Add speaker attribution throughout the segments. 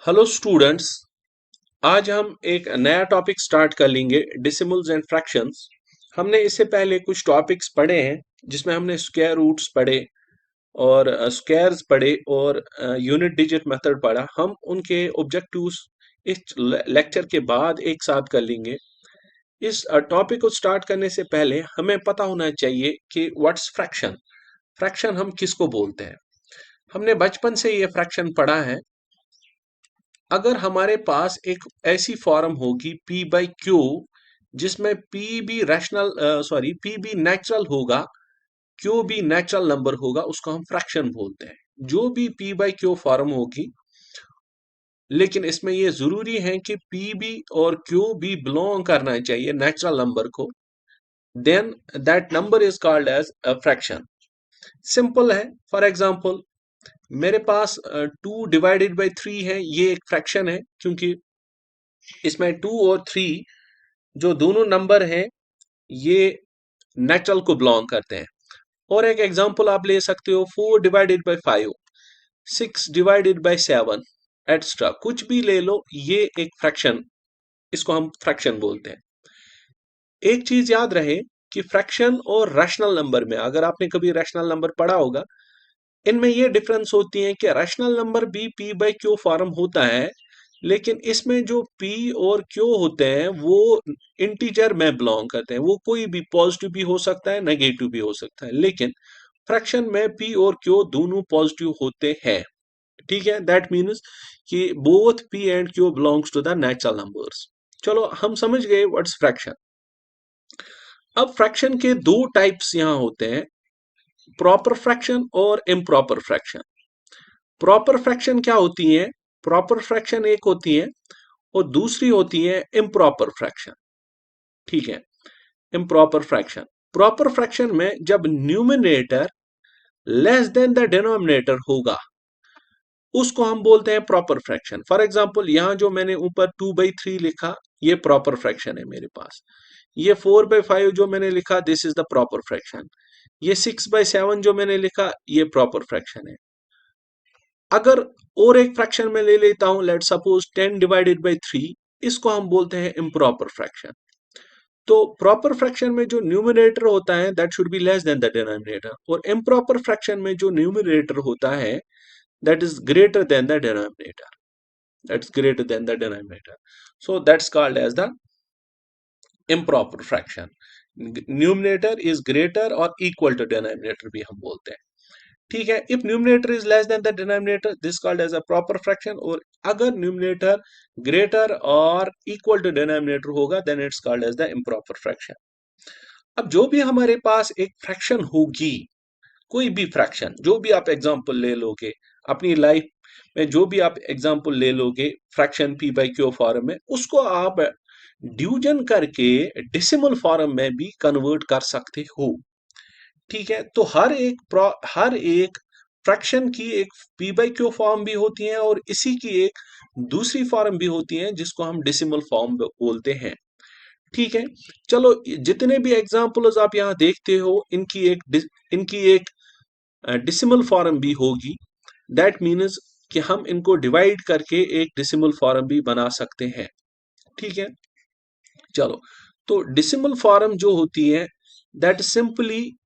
Speaker 1: Hello students. आज हम एक नया टॉपिक स्टार्ट कर लेंगे, डेसिमल्स एंड फ्रैक्शंस। हमने इससे पहले कुछ टॉपिक्स पढ़े हैं जिसमें हमने स्क्वायर रूट्स पढ़े और स्क्वायर्स पढ़े और यूनिट डिजिट मेथड पढ़ा। हम उनके ऑब्जेक्टिव्स इस लेक्चर के बाद एक साथ कर लेंगे। इस टॉपिक को स्टार्ट करने से पहले हमें पता होना चाहिए कि व्हाट्स फ्रैक्शन। फ्रैक्शन हम किसको बोलते हैं? हमने बचपन से ये फ्रैक्शन पढ़ा है। अगर हमारे पास एक ऐसी फॉर्म होगी P बाई क्यू जिसमें P भी रैशनल P भी नेचुरल होगा, Q भी नेचुरल नंबर होगा, उसको हम फ्रैक्शन बोलते हैं। जो भी P बाई क्यू फॉर्म होगी, लेकिन इसमें यह जरूरी है कि P भी और Q भी बिलोंग करना चाहिए नेचुरल नंबर को, then that number is called as a fraction. Simple है। फॉर एग्जांपल, मेरे पास 2/3 है, ये एक फ्रैक्शन है क्योंकि इसमें 2 और 3 जो दोनों नंबर हैं ये नेचुरल को बिलोंग करते हैं। और एक एग्जांपल आप ले सकते हो 4/5, 6/7, एक्स्ट्रा कुछ भी ले लो, ये एक फ्रैक्शन, इसको हम फ्रैक्शन बोलते हैं। एक चीज याद रहे कि फ्रैक्शन और रैशनल नंबर में, अगर आपने कभी रैशनल नंबर पढ़ा होगा, इनमें ये डिफरेंस होती है कि रैशनल नंबर भी P बाई क्यू फॉर्म होता है, लेकिन इसमें जो P और Q होते हैं वो इंटीजर में बिलोंग करते हैं। वो कोई भी पॉजिटिव भी हो सकता है, नेगेटिव भी हो सकता है, लेकिन फ्रैक्शन में P और Q दोनों पॉजिटिव होते हैं। ठीक है, दैट मीन्स कि both P and Q belongs to the natural numbers. चलो, हम समझ गए व्हाट्स फ्रैक्शन। अब फ्रैक्शन के दो टाइप्स यहां होते हैं, प्रॉपर फ्रैक्शन और इम्प्रॉपर फ्रैक्शन। प्रॉपर फ्रैक्शन क्या होती है? प्रॉपर फ्रैक्शन एक होती है और दूसरी होती है इम्प्रॉपर फ्रैक्शन। ठीक है, इम्प्रॉपर फ्रैक्शन। प्रॉपर फ्रैक्शन में जब numerator less than the denominator होगा, उसको हम बोलते हैं प्रॉपर फ्रैक्शन। फॉर एग्जांपल, यहां जो मैंने ऊपर 2/3 लिखा, ये प्रॉपर फ्रैक्शन है मेरे पास। ये 4/5 जो मैंने लिखा, this is the proper fraction. ये 6/7 जो मैंने लिखा, ये प्रॉपर फ्रैक्शन है। अगर और एक फ्रैक्शन में ले लेता हूं, लेट सपोज 10/3, इसको हम बोलते हैं इम्प्रॉपर फ्रैक्शन। तो प्रॉपर फ्रैक्शन में जो न्यूमरेटर होता है that should be less than the denominator, और इम्प्रॉपर फ्रैक्शन में जो न्यूमरेटर होता है that is greater than the denominator, that's greater than the denominator. So that's called as the improper fraction. Numerator is greater और equal to denominator भी हम बोलते हैं। ठीक है, if numerator is less than the denominator, this called as a proper fraction. और अगर numerator greater और इक्वल टू डिनोमिनेटर होगा, then it's called as the improper fraction. अब जो भी हमारे पास एक फ्रैक्शन होगी, कोई भी फ्रैक्शन, जो भी आप एग्जांपल ले लोगे अपनी लाइफ में, जो भी आप एग्जांपल ले लोगे fraction P by Q form में, उसको आप डिवीजन करके डेसिमल फॉर्म में भी कन्वर्ट कर सकते हो। ठीक है, तो हर एक फ्रैक्शन की एक P बाई क्यू फॉर्म भी होती है और इसी की एक दूसरी फॉर्म भी होती है जिसको हम डेसिमल फॉर्म बोलते हैं। ठीक है, चलो, जितने भी एग्जांपल्स आप यहाँ देखते हो, इनकी एक डेसिमल फॉर्म भी होगी। दैट मीन्स कि हम इनको डिवाइड करके एक डेसिमल फॉर्म भी बना सकते हैं। ठीक है, चलो, तो डेसिमल फॉर्म जो होती है दैट सिंपली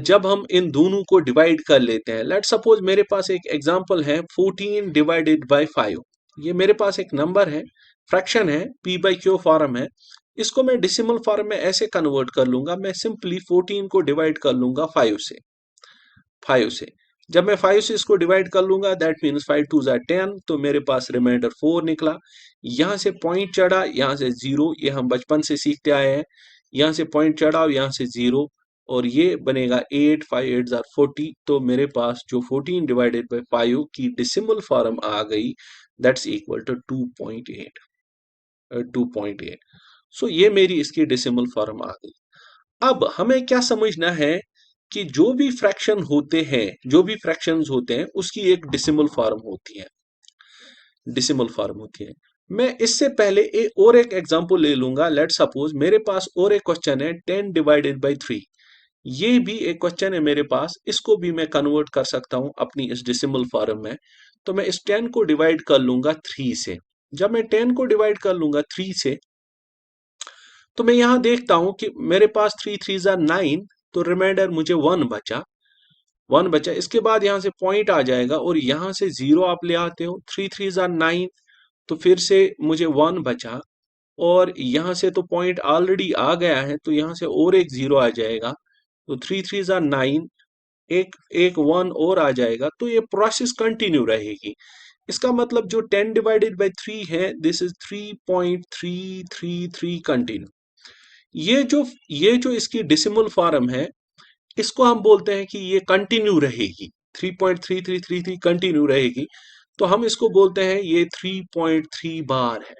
Speaker 1: जब हम इन दोनों को डिवाइड कर लेते हैं, लेट सपोज मेरे पास एक एग्जांपल है 14/5। ये मेरे पास एक नंबर है, फ्रैक्शन है, P बाई क्यू फॉर्म है। इसको मैं डेसिमल फॉर्म में ऐसे कन्वर्ट कर लूंगा, मैं सिंपली 14 को डिवाइड कर लूंगा 5 से। जब मैं 5 से इसको डिवाइड कर लूंगा, दैट मीन्स 5 2 ज़ा 10, तो मेरे पास रिमाइंडर 4 निकला। यहां से पॉइंट चढ़ा, यहां से 0, ये हम बचपन से सीखते आए हैं। यहां से पॉइंट चढ़ा और यहां से 0, और ये बनेगा 8, 5 8 ज़ा 40। तो मेरे पास जो 14/5 की डेसिमल फॉर्म आ गई, दैट्स इक्वल टू 2.8। सो ये मेरी इसकी डेसिमल फॉर्म आ गई। अब हमें क्या समझना है कि जो भी फ्रैक्शन होते हैं, जो भी फ्रैक्शंस होते हैं, उसकी एक डेसिमल फॉर्म होती है, डेसिमल फॉर्म होती है। मैं इससे पहले और एक एग्जांपल ले लूंगा। लेट सपोज मेरे पास और एक क्वेश्चन है 10/3। ये भी एक क्वेश्चन है मेरे पास, इसको भी मैं कन्वर्ट कर सकता हूं अपनी इस डेसिमल फॉर्म में। तो मैं इस 10 को डिवाइड कर लूंगा 3 से। जब मैं 10 को डिवाइड कर लूंगा 3 से, तो मैं यहां देखता हूं कि मेरे पास 3 3 ज़ा 9, तो रिमाइंडर मुझे 1 बचा। 1 बचा, इसके बाद यहां से पॉइंट आ जाएगा और यहां से 0 आप ले आते हो। 3 3 ज़ा 9, तो फिर से मुझे 1 बचा, और यहां से तो पॉइंट ऑलरेडी आ गया है, तो यहां से और एक 0 आ जाएगा। तो 3 3 ज़ा 9, एक एक 1 और आ जाएगा, तो ये प्रोसेस कंटिन्यू रहेगी। इसका मतलब जो 10 डिवाइडेड बाई 3 है, दिस इज 3.333 कंटिन्यू। ये जो इसकी डेसिमल फॉर्म है, इसको हम बोलते हैं कि ये कंटिन्यू रहेगी। 3.3333 कंटिन्यू रहेगी, तो हम इसको बोलते हैं ये 3.3 बार है।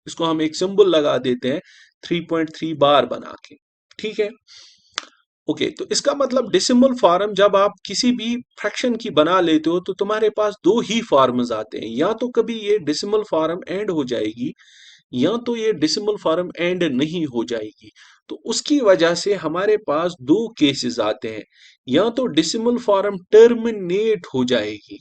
Speaker 1: इसको हम एक सिंबल लगा देते हैं 3.3 बार बना के। ठीक है, ओके। तो इसका मतलब डेसिमल फॉर्म जब आप किसी भी फ्रैक्शन की बना लेते हो, तो तुम्हारे पास दो ही फॉर्म्स आते हैं। या तो कभी ये डेसिमल फॉर्म एंड हो जाएगी, या तो ये डेसिमल फॉर्म एंड नहीं हो जाएगी। तो उसकी वजह से हमारे पास दो केसेस आते हैं। या तो डेसिमल फॉर्म टर्मिनेट हो जाएगी,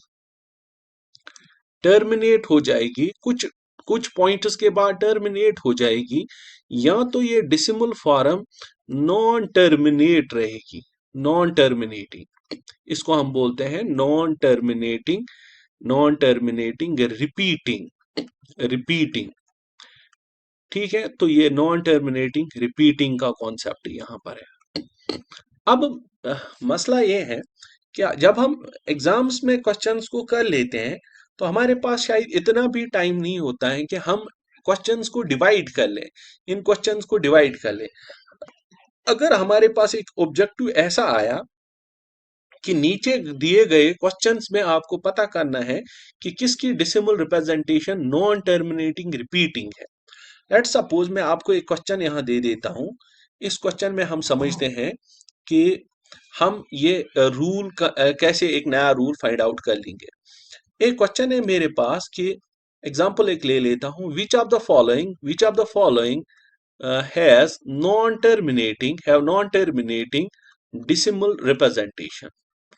Speaker 1: कुछ कुछ पॉइंट्स के बाद टर्मिनेट हो जाएगी, या तो ये डेसिमल फॉर्म नॉन टर्मिनेट रहेगी, नॉन टर्मिनेटिंग। इसको हम बोलते हैं नॉन टर्मिनेटिंग रिपीटिंग, रिपीटिंग। ठीक है, तो ये नॉन टर्मिनेटिंग रिपीटिंग का कॉन्सेप्ट यहां पर है। अब मसला ये है कि जब हम एग्जाम्स में क्वेश्चंस को कर लेते हैं, तो हमारे पास शायद इतना भी टाइम नहीं होता है कि हम क्वेश्चंस को डिवाइड कर लें, इन क्वेश्चंस को डिवाइड कर लें। अगर हमारे पास एक ऑब्जेक्टिव ऐसा आया कि नीचे दिए गए क्वेश्चंस में आपको पता करना है कि किसकी decimal representation non terminating repeating है। लेट्स सपोज मैं आपको एक क्वेश्चन यहां दे देता हूं। इस क्वेश्चन में हम समझते हैं कि हम ये रूल का कैसे एक नया रूल फाइंड आउट कर लेंगे। एक क्वेश्चन है मेरे पास कि एग्जांपल एक ले लेता हूं, which of the following has non terminating decimal representation.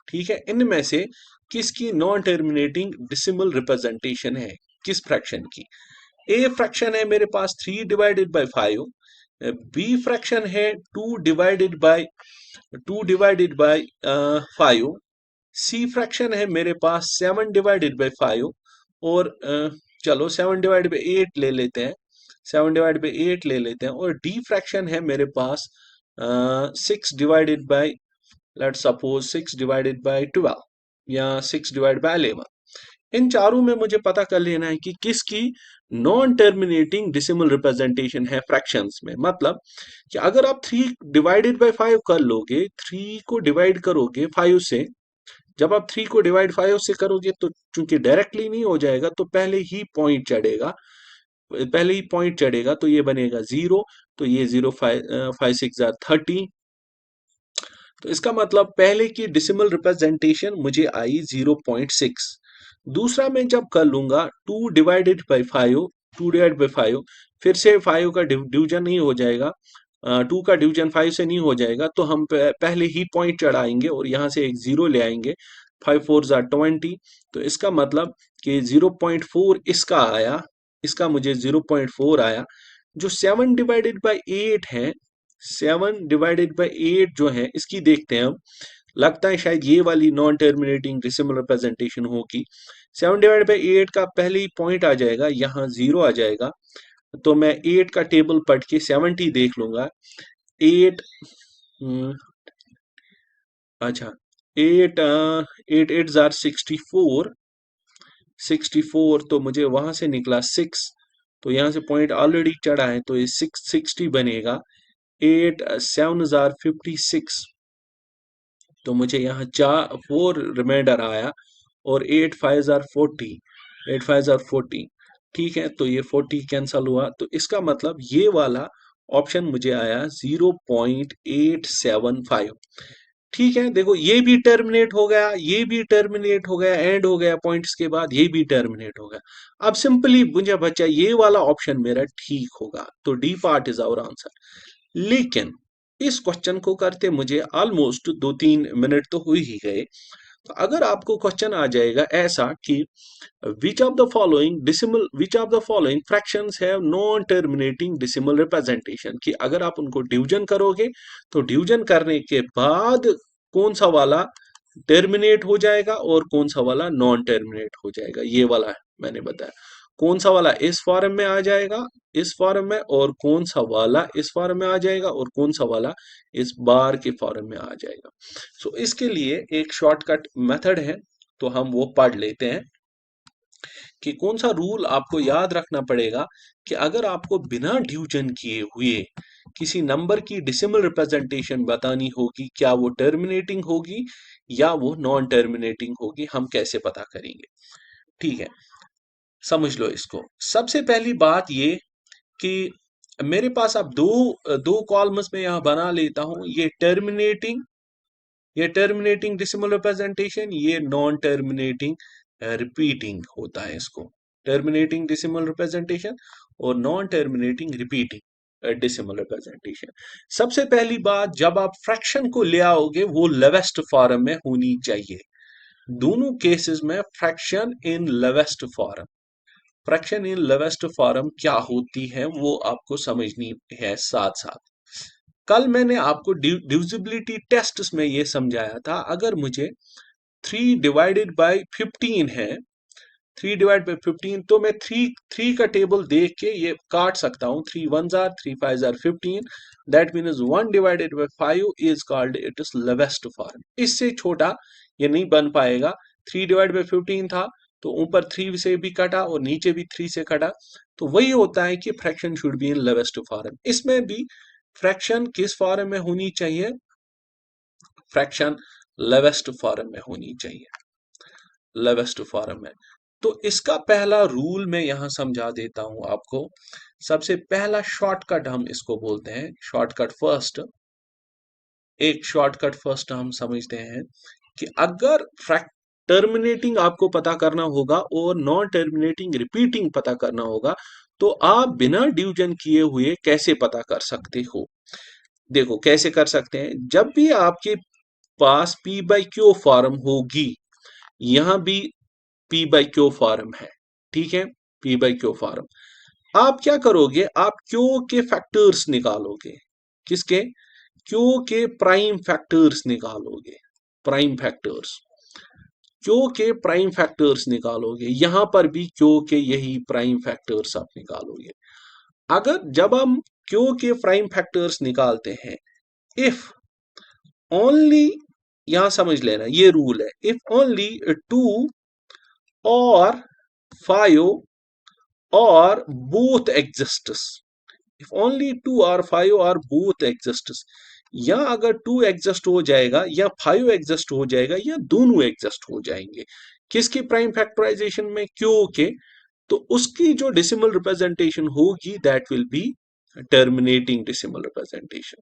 Speaker 1: ठीक है, इनमें से किसकी नॉन टर्मिनेटिंग डिसिमल रिप्रेजेंटेशन है, किस फ्रैक्शन की। ए फ्रैक्शन है मेरे पास 3 डिवाइडेड बाय 5, बी फ्रैक्शन है 2 डिवाइडेड बाय 5, सी फ्रैक्शन है मेरे पास 7 डिवाइडेड बाय 5, और चलो 7 डिवाइडेड बाय 8 ले लेते हैं, 7 डिवाइडेड बाय 8 ले लेते हैं, और डी फ्रैक्शन है मेरे पास 6 divided by, let's suppose 6 divided by 12 या 6 डिवाइडेड बाय 11। इन चारों में मुझे पता कर लेना है कि किसकी नॉन टर्मिनेटिंग डिसिमल रिप्रेजेंटेशन है फ्रैक्शंस में। मतलब कि अगर आप 3 डिवाइडेड बाय 5 कर लोगे, 3 को डिवाइड करोगे 5 से, जब आप 3 को डिवाइड 5 से करोगे, तो चूंकि डायरेक्टली नहीं हो जाएगा, तो पहले ही पॉइंट चढ़ेगा, तो ये बनेगा 0। तो ये 0 5 6 जार 30। तो इसका मतलब पहले की डिसिमल रिप्रेजेंटेशन मुझे आई 0.6। दूसरा मैं जब कर लूंगा 2 डिवाइडेड बाई 5, 2 डिवाइड बाई 5, फिर से 5 का डिवीजन नहीं हो जाएगा, 2 का डिवीजन 5 से नहीं हो जाएगा, तो हम पहले ही पॉइंट चढ़ाएंगे और यहाँ से एक 0 ले आएंगे। 5 4 जार 20। तो इसका मतलब कि 0.4 इसका आया, इसका मुझे 0.4 आया। जो 7 डिवाइडेड बाई 8 है, 7 डिवाइडेड बाई 8 जो है, इसकी देखते हैं हम। लगता है शायद ये वाली नॉन टर्मिनेटिंग डिसिमल रिप्रेजेंटेशन होगी। 7 डिवाइडेड बाई 8 का पहले ही पॉइंट आ जाएगा, यहाँ 0 आ जाएगा। तो मैं 8 का टेबल पढ़ के 70 देख लूंगा। 8 अच्छा 8 8 8 जार 64, 64, तो मुझे वहां से निकला 6। तो यहाँ से पॉइंट ऑलरेडी चढ़ा है, तो ये 660 बनेगा। 8 7 जार 56, तो मुझे यहाँ 4 रिमाइंडर आया, और 8 5 जार 40, 8 5 जार 40। ठीक है, तो ये 40 कैंसल हुआ, तो इसका मतलब ये वाला ऑप्शन मुझे आया 0.875। ठीक है, देखो ये भी टर्मिनेट हो गया, ये भी टर्मिनेट हो गया, एंड हो गया पॉइंट्स के बाद, ये भी टर्मिनेट हो गया। अब सिंपली मुझे बचा ये वाला ऑप्शन मेरा ठीक होगा, तो D part is our answer. लेकिन इस क्वेश्चन को करते मुझे ऑलमोस्ट 2-3 मिनट तो हो ही गए। अगर आपको क्वेश्चन आ जाएगा ऐसा कि which of the following fractions have non terminating decimal representation, कि अगर आप उनको डिवीजन करोगे तो डिवीजन करने के बाद कौन सा वाला टर्मिनेट हो जाएगा और कौन सा वाला नॉन टर्मिनेट हो जाएगा, ये वाला मैंने बताया। कौन सा वाला इस फॉर्म में आ जाएगा, इस फॉर्म में, और कौन सा वाला इस फॉर्म में आ जाएगा, और कौन सा वाला इस बार के फॉर्म में आ जाएगा। सो इसके लिए एक शॉर्टकट मेथड है, तो हम वो पढ़ लेते हैं कि कौन सा रूल आपको याद रखना पड़ेगा कि अगर आपको बिना डिवीजन किए हुए किसी नंबर की डेसिमल रिप्रेजेंटेशन बतानी होगी, क्या वो टर्मिनेटिंग होगी या वो नॉन टर्मिनेटिंग होगी, हम कैसे पता करेंगे। ठीक है, समझ लो इसको। सबसे पहली बात ये कि मेरे पास अब दो दो कॉलम्स में यहां बना लेता हूं, ये टर्मिनेटिंग डेसिमल रिप्रेजेंटेशन, ये नॉन टर्मिनेटिंग रिपीटिंग होता है इसको। टर्मिनेटिंग डेसिमल रिप्रेजेंटेशन और non terminating repeating decimal representation. सबसे पहली बात, जब आप फ्रैक्शन को ले आओगे वो लेवेस्ट फॉर्म में होनी चाहिए। दोनों केसेस में fraction in lowest form, fraction in lowest form क्या होती है वो आपको समझनी है साथ साथ। कल मैंने आपको डिविजिबिलिटी टेस्ट में ये समझाया था, अगर मुझे 3/15 है, 3/15, तो मैं थ्री का टेबल देख के ये काट सकता हूं। 3 1s are 3 5s are 15, that means 1/5 is called it is lowest form. इससे छोटा ये नहीं बन पाएगा। 3/15 था तो ऊपर 3 से भी कटा और नीचे भी 3 से कटा, तो वही होता है कि fraction should be in lowest form. इसमें भी फ्रैक्शन किस फॉर्म में होनी चाहिए, फ्रैक्शन लेवेस्ट फॉर्म में होनी चाहिए, लेवेस्ट फॉर्म में। तो इसका पहला रूल मैं यहां समझा देता हूं आपको। सबसे पहला शॉर्टकट हम इसको बोलते हैं, शॉर्टकट फर्स्ट। एक शॉर्टकट फर्स्ट हम समझते हैं कि अगर टर्मिनेटिंग आपको पता करना होगा और नॉन टर्मिनेटिंग रिपीटिंग पता करना होगा, तो आप बिना डिवीजन किए हुए कैसे पता कर सकते हो। देखो कैसे कर सकते हैं, जब भी आपके पास P/Q फॉर्म होगी, यहां भी P/Q फॉर्म है, ठीक है, P/Q फॉर्म। आप क्या करोगे, आप Q के फैक्टर्स निकालोगे, किसके, Q के प्राइम फैक्टर्स निकालोगे, प्राइम फैक्टर्स, Q के प्राइम फैक्टर्स निकालोगे, यहां पर भी Q के यही प्राइम फैक्टर्स आप निकालोगे। अगर जब हम Q के प्राइम फैक्टर्स निकालते हैं, इफ ओनली, यहां समझ लेना ये रूल है, इफ ओनली 2 और 5 और both exists, if only 2 or 5 or both exists, या अगर 2 एग्जिस्ट हो जाएगा या 5 एग्जिस्ट हो जाएगा या दोनों एग्जिस्ट हो जाएंगे, किसकी प्राइम फैक्टराइजेशन में, Q के, तो उसकी जो डेसिमल रिप्रेजेंटेशन होगी that will be terminating decimal representation.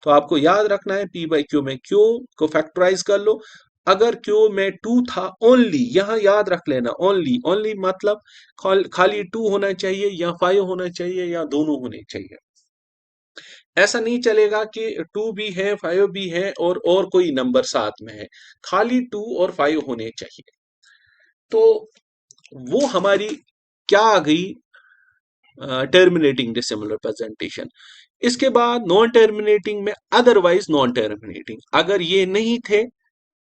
Speaker 1: तो आपको याद रखना है P/Q में Q को फैक्टराइज कर लो। अगर Q में 2 था ओनली, यहां याद रख लेना ओनली, ओनली मतलब खाली 2 होना चाहिए या 5 होना चाहिए या दोनों होने चाहिए। ऐसा नहीं चलेगा कि 2 भी है 5 भी है और कोई नंबर साथ में है, खाली 2 और 5 होने चाहिए। तो वो हमारी क्या आ गई, टर्मिनेटिंग डेसिमल रिप्रेजेंटेशन। इसके बाद नॉन टर्मिनेटिंग में अदरवाइज नॉन टर्मिनेटिंग, अगर ये नहीं थे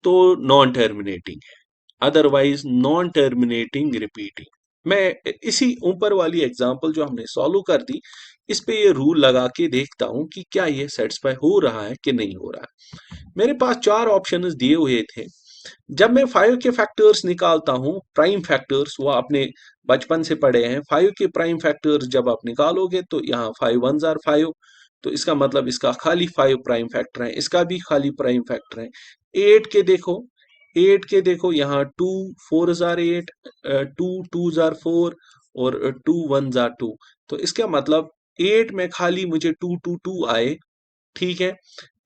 Speaker 1: तो नॉन टर्मिनेटिंग है, अदरवाइज नॉन टर्मिनेटिंग रिपीटिंग। मैं इसी ऊपर वाली एग्जांपल जो हमने सॉल्व कर दी, इस पे ये रूल लगा के देखता हूं कि क्या ये सेटिस्फाई हो रहा है कि नहीं हो रहा है। मेरे पास 4 ऑप्शंस दिए हुए थे। जब मैं 5 के फैक्टर्स निकालता हूं, प्राइम फैक्टर्स, वो आपने बचपन से पढ़े हैं, 5 के प्राइम फैक्टर्स जब आप निकालोगे तो यहाँ 5 1s are 5, तो इसका मतलब इसका खाली 5 प्राइम फैक्टर है, इसका भी खाली प्राइम फैक्टर है। 8 के देखो, 8 के देखो, यहाँ 2 4s are 8, 2 2s are 4 और 2 1s are 2, तो इसका मतलब 8 में खाली मुझे 2 2 2 आए, ठीक है।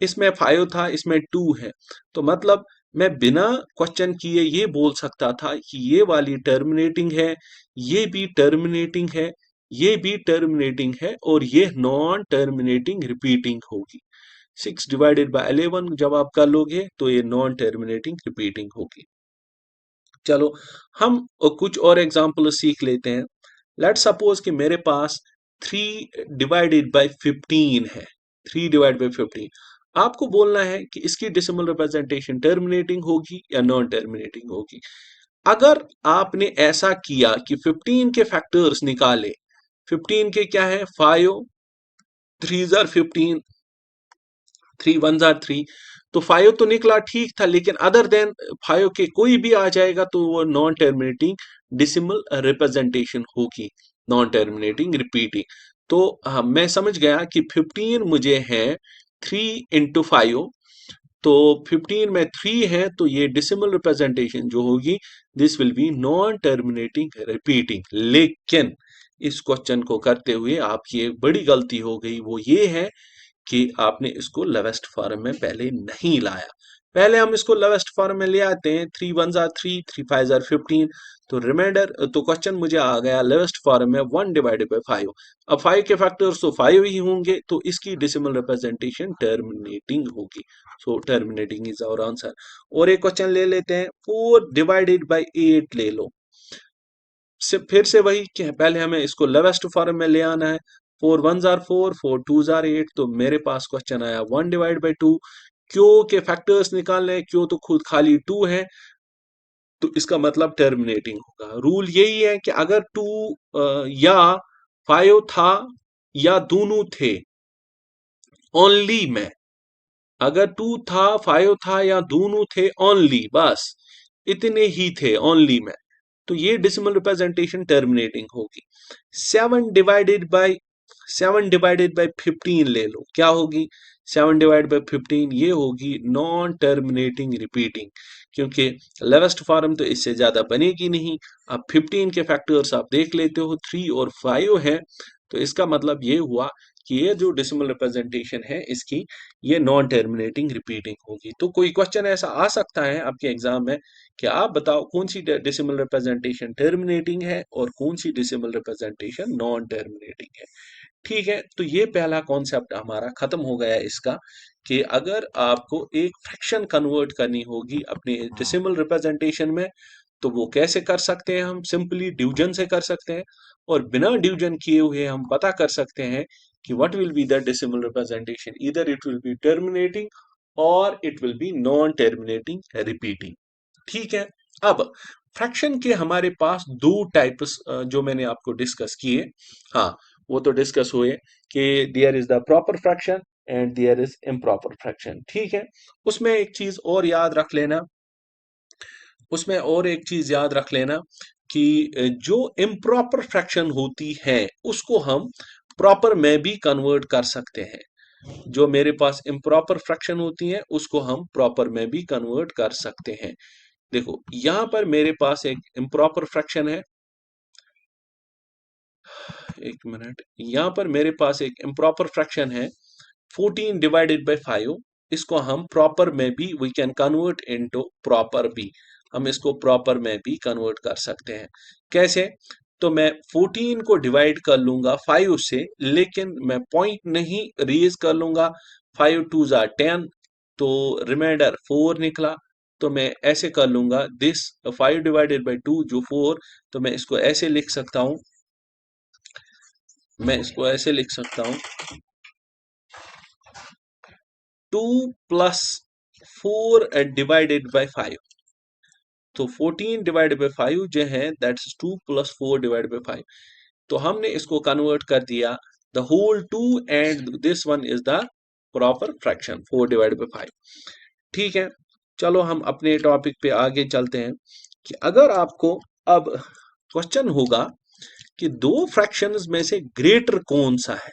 Speaker 1: इसमें 5 था, इसमें 2 है, तो मतलब मैं बिना क्वेश्चन किए ये बोल सकता था कि ये वाली टर्मिनेटिंग है, ये भी टर्मिनेटिंग है, ये भी टर्मिनेटिंग है और ये नॉन टर्मिनेटिंग रिपीटिंग होगी। 6 डिवाइडेड बाय 11 जब आप कर लोगे तो ये नॉन टर्मिनेटिंग रिपीटिंग होगी। चलो हम कुछ और एग्जाम्पल सीख लेते हैं। लेट सपोज कि मेरे पास 3 डिवाइडेड बाय 15 है। 3 डिवाइड बाय 15 आपको बोलना है कि इसकी डेसिमल रिप्रेजेंटेशन टर्मिनेटिंग होगी या नॉन टर्मिनेटिंग होगी। अगर आपने ऐसा किया कि 15 के फैक्टर्स निकाले, 15 के क्या है 5 3 आर 15 3 1 आर 3, तो 5 तो निकला ठीक था, लेकिन अदर देन 5 के कोई भी आ जाएगा तो वो नॉन टर्मिनेटिंग डिसिमल रिप्रेजेंटेशन होगी, नॉन टर्मिनेटिंग रिपीटिंग। तो मैं समझ गया कि 15 मुझे है 3 इंटू 5, तो 15 में 3 है तो ये डिसिमल रिप्रेजेंटेशन जो होगी this will be non terminating repeating. लेकिन इस क्वेश्चन को करते हुए आपकी एक बड़ी गलती हो गई, वो ये है कि आपने इसको लोवेस्ट फॉर्म में पहले नहीं लाया। पहले हम इसको लोवेस्ट फॉर्म में ले आते हैं, 3 1 आर 3 3 5 आर 15, तो रिमाइंडर तो क्वेश्चन मुझे आ गया लोवेस्ट फॉर्म में 1 डिवाइडेड बाय 5। अब 5 के फैक्टर्स तो 5 ही होंगे, तो इसकी डेसिमल रिप्रेजेंटेशन टर्मिनेटिंग होगी। सो टर्मिनेटिंग इज आवर आंसर। और एक क्वेश्चन ले लेते हैं, 4 डिवाइडेड बाय 8 ले लो। फिर से वही कि पहले हमें इसको लोवेस्ट फॉर्म में ले आना है। 4 1 आर 4 4 2 आर 8, तो मेरे पास क्वेश्चन आया 1 डिवाइड बाई 2। क्यों के फैक्टर्स निकालने हैं, क्यों तो खुद खाली 2 है, तो इसका मतलब टर्मिनेटिंग होगा। रूल यही है कि अगर 2 या 5 था या दोनों थे, ओनली में, अगर 2 था 5 था या दोनों थे, ओनली बस इतने ही थे ओनली में, तो ये डेसिमल रिप्रेजेंटेशन टर्मिनेटिंग होगी। 7 डिवाइडेड बाय 15 ले लो, क्या होगी 7 डिवाइड बाय 15, ये होगी नॉन टर्मिनेटिंग रिपीटिंग, क्योंकि लेवेस्ट फॉर्म तो इससे ज्यादा बनेगी नहीं। अब 15 के फैक्टर्स आप देख लेते हो, 3 और 5 है, तो इसका मतलब ये हुआ कि ये जो डेसिमल रिप्रेजेंटेशन है इसकी, ये नॉन टर्मिनेटिंग रिपीटिंग होगी। तो कोई क्वेश्चन ऐसा आ सकता है आपके एग्जाम में कि आप बताओ कौन सी डेसिमल रिप्रेजेंटेशन टर्मिनेटिंग है और कौन सी डेसिमल रिप्रेजेंटेशन नॉन टर्मिनेटिंग है। ठीक है, तो ये पहला कॉन्सेप्ट हमारा खत्म हो गया इसका, कि अगर आपको एक फ्रैक्शन कन्वर्ट करनी होगी अपने डेसिमल रिप्रेजेंटेशन में, तो वो कैसे कर सकते हैं, हम सिंपली डिवीजन से कर सकते हैं, और बिना डिवीजन किए हुए हम पता कर सकते हैं कि what will be the decimal representation, either it will be terminating or it will be non terminating repeating. ठीक है, अब फ्रैक्शन के हमारे पास दो टाइप्स जो मैंने आपको डिस्कस किए, हाँ वो तो डिस्कस हुए कि there is the proper fraction and there is improper fraction. ठीक है, उसमें एक चीज और याद रख लेना, उसमें और एक चीज याद रख लेना कि जो इम्प्रॉपर फ्रैक्शन होती है उसको हम प्रॉपर में भी कन्वर्ट कर सकते हैं। जो मेरे पास इम्प्रॉपर फ्रैक्शन होती है उसको हम प्रॉपर में भी कन्वर्ट कर सकते हैं। देखो यहां पर मेरे पास एक इम्प्रॉपर फ्रैक्शन है, एक मिनट, यहां पर मेरे पास एक इम्प्रॉपर फ्रैक्शन है 14 डिवाइडेड बाय 5, इसको हम प्रॉपर में भी we can convert into proper भी, हम इसको प्रॉपर में भी कन्वर्ट कर सकते हैं। कैसे, तो मैं 14 को डिवाइड कर लूंगा 5 से, लेकिन मैं पॉइंट नहीं रेज कर लूंगा, 5 2 जार 10, तो रिमाइंडर 4 निकला, तो मैं ऐसे कर लूंगा दिस 5 डिवाइडेड बाई 2 जो 4, तो मैं इसको ऐसे लिख सकता हूं, मैं इसको ऐसे लिख सकता हूं 2 प्लस 4 डिवाइडेड बाई 5, तो 14 डिवाइडेड बाई 5 जो है दैट्स 2 प्लस 4 डिवाइडेड बाई 5, तो हमने इसको कन्वर्ट कर दिया the whole 2 and this one is the proper fraction 4 divided by 5। ठीक है, चलो हम अपने टॉपिक पे आगे चलते हैं कि अगर आपको अब क्वेश्चन होगा कि दो फ्रैक्शंस में से ग्रेटर कौन सा है,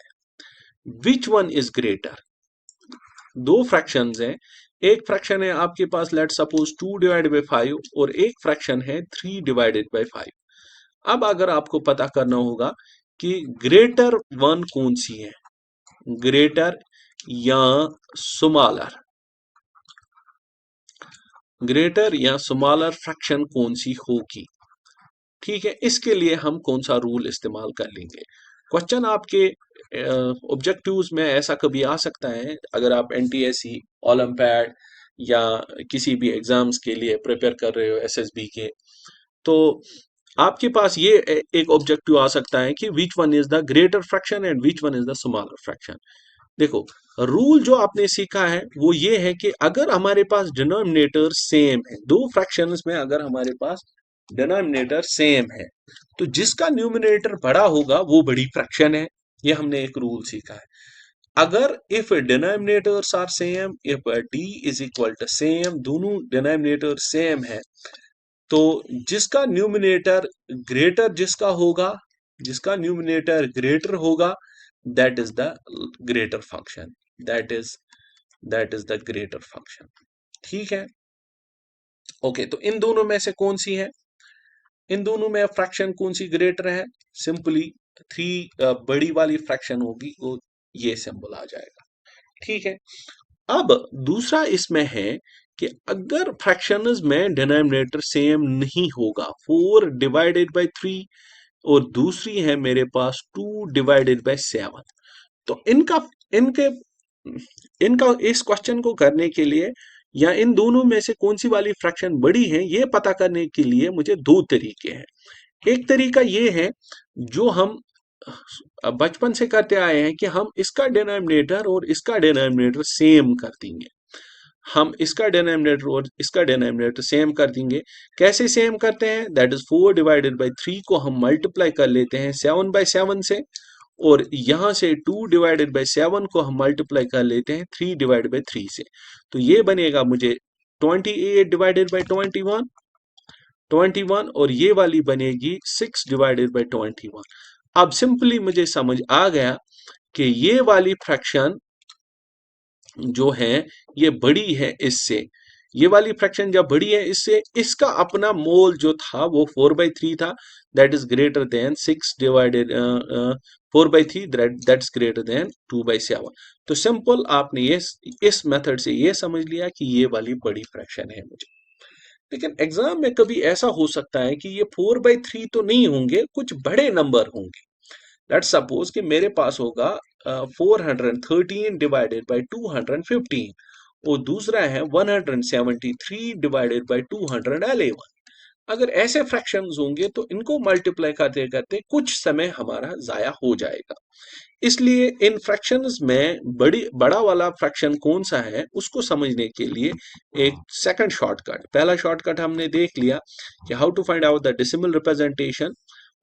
Speaker 1: विच वन इज ग्रेटर। दो फ्रैक्शंस हैं, एक फ्रैक्शन है आपके पास लेट सपोज 2 डिवाइडेड बाई 5 और एक फ्रैक्शन है 3 डिवाइडेड बाई 5। अब अगर आपको पता करना होगा कि ग्रेटर वन कौन सी है, ग्रेटर या स्मॉलर, ग्रेटर या स्मॉलर फ्रैक्शन कौन सी होगी। ठीक है, इसके लिए हम कौन सा रूल इस्तेमाल कर लेंगे, क्वेश्चन आपके ऑब्जेक्टिव्स में ऐसा कभी आ सकता है, अगर आप एनटीएससी, ओलंपियाड या किसी भी एग्जाम्स के लिए प्रिपेयर कर रहे हो एसएसबी के, तो आपके पास ये एक ऑब्जेक्टिव आ सकता है कि विच one is the greater fraction and which one is the smaller fraction. देखो, रूल जो आपने सीखा है वो ये है कि अगर हमारे पास डिनोमिनेटर सेम है, दो फ्रैक्शंस में अगर हमारे पास डिनोमिनेटर सेम है, तो जिसका न्यूमिनेटर बड़ा होगा वो बड़ी फ्रैक्शन है। ये हमने एक रूल सीखा है। अगर if denominators are same, if D is equal to same, दोनों डिनोमिनेटर सेम है, तो जिसका न्यूमिनेटर ग्रेटर जिसका न्यूमिनेटर ग्रेटर होगा, that is the greater function, that is the greater function. ठीक है, ओके। तो इन दोनों में से कौन सी है, इन दोनों में फ्रैक्शन कौन सी ग्रेटर है? सिंपली थ्री बड़ी वाली फ्रैक्शन होगी, वो ये सिंबल आ जाएगा। ठीक है, अब दूसरा इसमें है कि अगर फ्रैक्शंस में डिनोमिनेटर सेम नहीं होगा, 4 डिवाइडेड बाय 3 और दूसरी है मेरे पास 2 डिवाइडेड बाय 7, तो इनका इनके इनका इस क्वेश्चन को करने के लिए या इन दोनों में से कौन सी वाली फ्रैक्शन बड़ी है ये पता करने के लिए मुझे दो तरीके हैं। एक तरीका ये है जो हम बचपन से करते आए हैं कि हम इसका डिनोमिनेटर और इसका डिनोमिनेटर सेम कर देंगे। हम इसका डिनोमिनेटर और इसका डिनोमिनेटर सेम कर देंगे। कैसे सेम करते हैं? दैट इज 4 डिवाइडेड बाई 3 को हम मल्टीप्लाई कर लेते हैं 7 बाई 7 से, और यहां से 2 डिवाइडेड बाई 7 को हम मल्टीप्लाई कर लेते हैं 3 डिवाइडेड बाई 3 से। तो ये बनेगा मुझे 28 डिवाइडेड बाई 21 और ये वाली बनेगी 6 डिवाइडेड बाई 21। अब सिंपली मुझे समझ आ गया कि ये वाली फ्रैक्शन जो है ये बड़ी है इससे, ये वाली फ्रैक्शन जब बड़ी है इससे, इसका अपना मोल जो था वो 4/3 था, that is greater then 6 divided 4/3, that's greater then 2/7। तो सिंपल आपने ये इस मेथड से ये समझ लिया कि ये वाली बड़ी फ्रैक्शन है मुझे। लेकिन एग्जाम में कभी ऐसा हो सकता है कि ये 4/3 तो नहीं होंगे, कुछ बड़े नंबर होंगे। लेट्स सपोज कि मेरे पास होगा 413 डिवाइडेड बाई 215 और दूसरा है 173 डिवाइडेड बाई 211। अगर ऐसे फ्रैक्शंस होंगे तो इनको मल्टीप्लाई करते करते कुछ समय हमारा जाया हो जाएगा। इसलिए इन फ्रैक्शंस में बड़ा वाला फ्रैक्शन कौन सा है उसको समझने के लिए एक सेकंड शॉर्टकट, पहला शॉर्टकट हमने देख लिया कि how to find out the decimal representation,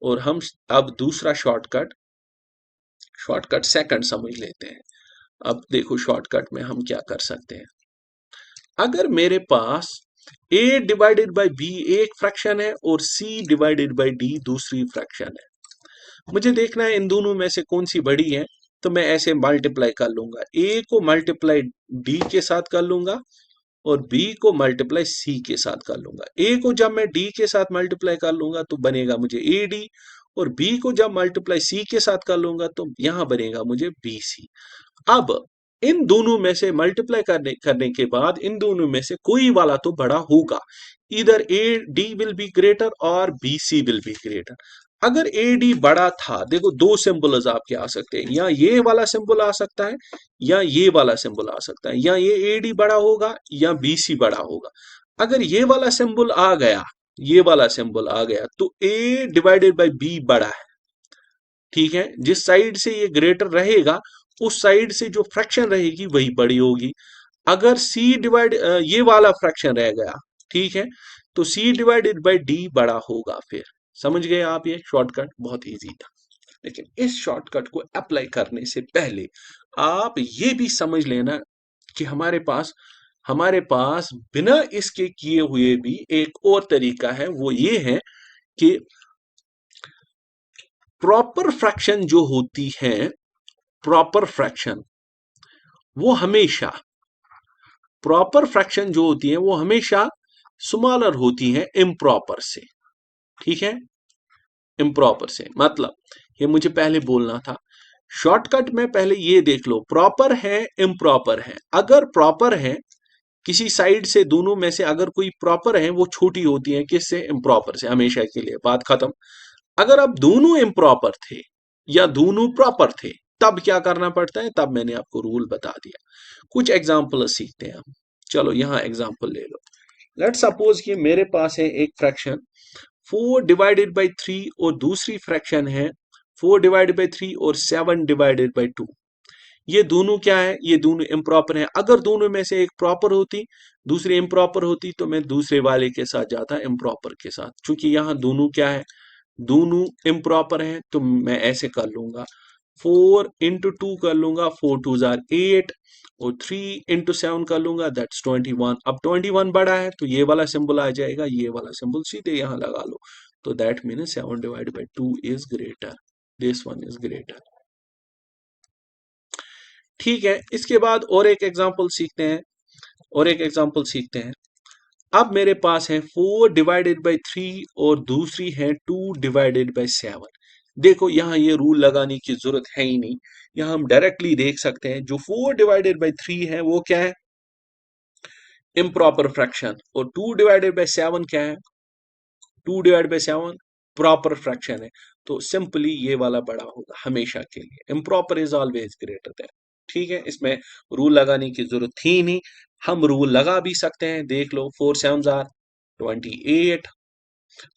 Speaker 1: और हम अब दूसरा शॉर्टकट सेकंड समझ लेते हैं। अब देखो शॉर्टकट में हम क्या कर सकते हैं। अगर मेरे पास a डिवाइडेड बाई b एक फ्रैक्शन है और c डिवाइडेड बाई d दूसरी फ्रैक्शन है, मुझे देखना है इन दोनों में से कौन सी बड़ी है। तो मैं ऐसे मल्टीप्लाई कर लूंगा, a को मल्टीप्लाई d के साथ कर लूंगा और b को मल्टीप्लाई c के साथ कर लूंगा। a को जब मैं d के साथ मल्टीप्लाई कर लूंगा तो बनेगा मुझे ad, और b को जब मल्टीप्लाई c के साथ कर लूंगा तो यहां बनेगा मुझे bc। अब इन दोनों में से मल्टीप्लाई करने के बाद इन दोनों में से कोई वाला तो बड़ा होगा, इधर AD विल बी ग्रेटर और BC विल बी ग्रेटर। अगर AD बड़ा था, देखो दो सिंबल्स आपके आ सकते हैं, या ये वाला सिंबल आ सकता है या ये वाला सिंबल आ सकता है, या ये AD बड़ा होगा या BC बड़ा होगा। अगर ये वाला सिंबल आ गया, ये वाला सिंबल आ गया तो A डिवाइडेड बाई B बड़ा है। ठीक है, जिस साइड से ये ग्रेटर रहेगा उस साइड से जो फ्रैक्शन रहेगी वही बड़ी होगी। अगर C डिवाइड ये वाला फ्रैक्शन रह गया, ठीक है, तो C डिवाइडेड बाई D बड़ा होगा। फिर समझ गए आप, ये शॉर्टकट बहुत इजी था। लेकिन इस शॉर्टकट को अप्लाई करने से पहले आप ये भी समझ लेना कि हमारे पास बिना इसके किए हुए भी एक और तरीका है। वो ये है कि प्रॉपर फ्रैक्शन जो होती है, प्रॉपर फ्रैक्शन वो हमेशा प्रॉपर फ्रैक्शन जो होती है वो हमेशा स्मॉलर होती है इम्प्रॉपर से। ठीक है, इम्प्रॉपर से मतलब ये मुझे पहले बोलना था। शॉर्टकट में पहले ये देख लो, प्रॉपर है इम्प्रॉपर है। अगर प्रॉपर है किसी साइड से, दोनों में से अगर कोई प्रॉपर है वो छोटी होती है किससे? इम्प्रॉपर से, हमेशा के लिए, बात खत्म। अगर अब दोनों इम्प्रॉपर थे या दोनों प्रॉपर थे तब क्या करना पड़ता है, तब मैंने आपको रूल बता दिया। कुछ एग्जाम्पल सीखते हैं हम। चलो यहाँ एग्जाम्पल ले लो। लेट सपोज कि मेरे पास है एक फ्रैक्शन 4 डिवाइडेड बाई 3 और दूसरी फ्रैक्शन है 4 डिवाइडेड बाई 3 और 7 डिवाइडेड बाई 2। ये दोनों क्या है, ये दोनों इम्प्रॉपर हैं। अगर दोनों में से एक प्रॉपर होती दूसरी इम्प्रॉपर होती तो मैं दूसरे वाले के साथ जाता इम्प्रॉपर के साथ। क्योंकि यहाँ दोनों क्या है, दोनों इम्प्रॉपर हैं, तो मैं ऐसे कर लूंगा 4 इंटू 2 कर लूंगा, 4 टू जार 8 और 3 इंटू 7 कर लूंगा, दैट्स 21। अब 21 बड़ा है तो ये वाला सिंबल आ जाएगा, ये वाला सिंबल सीधे यहाँ लगा लो। तो that mean 7 divided by 2 is greater, this one is greater. ठीक है, इसके बाद और एक एग्जांपल सीखते हैं, और एक एग्जांपल सीखते हैं। अब मेरे पास है 4 डिवाइडेड बाई 3 और दूसरी है 2 डिवाइडेड बाई 7। देखो यहाँ ये रूल लगाने की जरूरत है ही नहीं, यहाँ हम डायरेक्टली देख सकते हैं जो 4 डिवाइडेड बाई 3 है वो क्या है, इम्प्रॉपर फ्रैक्शन, और 2 डिवाइडेड बाई 7 क्या है, 2 डिवाइडेड बाई 7 प्रॉपर फ्रैक्शन है। तो सिंपली ये वाला बड़ा होगा हमेशा के लिए, improper is always greater than. ठीक है, इसमें रूल लगाने की जरूरत थी नहीं, हम रूल लगा भी सकते हैं। देख लो 4 7 आर 28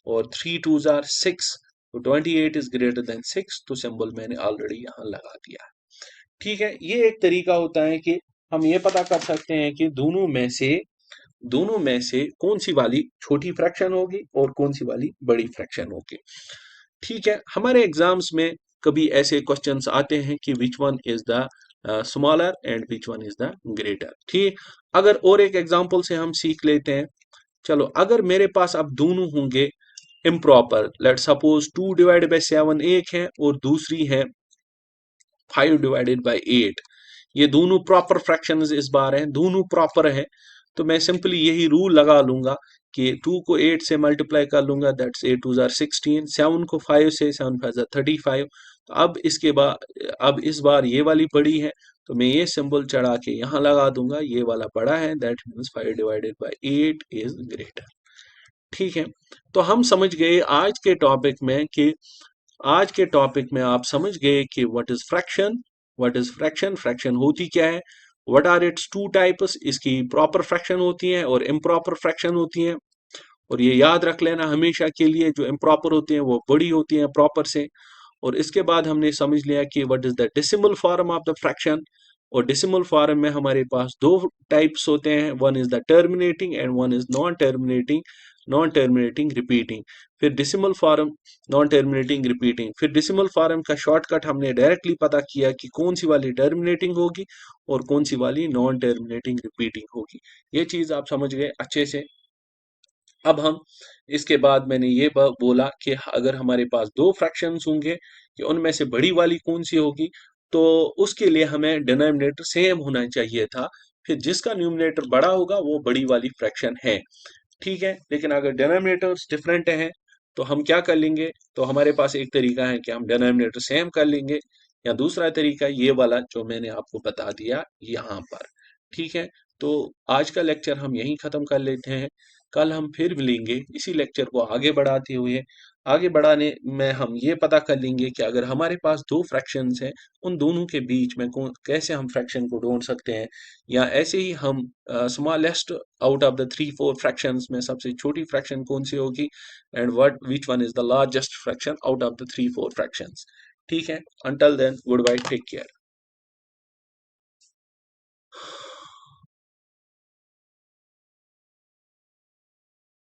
Speaker 1: और 3 2 आर 6, तो 28 इज ग्रेटर देन 6, तो सिंबल मैंने ऑलरेडी यहाँ लगा दिया है। ठीक है, ये एक तरीका होता है कि हम ये पता कर सकते हैं कि दोनों में से कौन सी वाली छोटी फ्रैक्शन होगी और कौन सी वाली बड़ी फ्रैक्शन होगी। ठीक है, हमारे एग्जाम्स में कभी ऐसे क्वेश्चंस आते हैं कि विच one is the smaller and which one is the greater. ठीक, अगर और एक एग्जांपल से हम सीख लेते हैं। चलो, अगर मेरे पास अब दोनों होंगे improper, let suppose 2 divided by 7 एक है और दूसरी है 5 डिवाइडेड बाई 8। ये दोनों प्रॉपर फ्रैक्शंस इस बार हैं, दोनों प्रॉपर हैं, तो मैं सिंपली यही रूल लगा लूंगा कि 2 को 8 से मल्टीप्लाई कर लूंगा, दैट्स 8 2 जार 16, 7 को 5 से 7 5 जार 35। तो अब इसके बाद अब इस बार ये वाली बड़ी है, तो मैं ये सिंबल चढ़ा के यहाँ लगा दूंगा, ये वाला बड़ा है, that means 5 divided by 8 is greater. ठीक है, तो हम समझ गए आज के टॉपिक में आप समझ गए कि व्हाट इज फ्रैक्शन, फ्रैक्शन होती क्या है, what are its two types, इसकी प्रॉपर फ्रैक्शन होती हैं और इम्प्रॉपर फ्रैक्शन होती हैं। और ये याद रख लेना हमेशा के लिए, जो इम्प्रॉपर होती हैं वो बड़ी होती हैं प्रॉपर से। और इसके बाद हमने समझ लिया कि what is the decimal form of the fraction, और डेसिमल फॉर्म में हमारे पास दो टाइप्स होते हैं, one is the terminating and one is non terminating repeating. फिर decimal form, non terminating, repeating, फिर डेसिमल फॉर्म का शॉर्टकट हमने डायरेक्टली पता किया कि कौन सी वाली टर्मिनेटिंग होगी और कौन सी वाली नॉन टर्मिनेटिंग रिपीटिंग होगी। ये चीज आप समझ गए अच्छे से। अब हम इसके बाद मैंने ये बोला कि अगर हमारे पास दो फ्रैक्शंस होंगे कि उनमें से बड़ी वाली कौन सी होगी, तो उसके लिए हमें डिनोमिनेटर सेम होना चाहिए था। फिर जिसका न्यूमरेटर बड़ा होगा वो बड़ी वाली फ्रैक्शन है। ठीक है, लेकिन अगर डिनोमिनेटर्स डिफरेंट हैं तो हम क्या कर लेंगे, तो हमारे पास एक तरीका है कि हम डिनोमिनेटर सेम कर लेंगे, या दूसरा तरीका ये वाला जो मैंने आपको बता दिया यहाँ पर। ठीक है, तो आज का लेक्चर हम यहीं खत्म कर लेते हैं। कल हम फिर मिलेंगे इसी लेक्चर को आगे बढ़ाते हुए। आगे बढ़ाने में हम ये पता कर लेंगे कि अगर हमारे पास दो फ्रैक्शंस हैं, उन दोनों के बीच में कौन कैसे हम फ्रैक्शन को ढूंढ सकते हैं, या ऐसे ही हम smallest out of the 3 4 fractions में सबसे छोटी फ्रैक्शन कौन सी होगी, and what which one is the largest fraction out of the 3 4 fractions. ठीक है, until then goodbye, take care.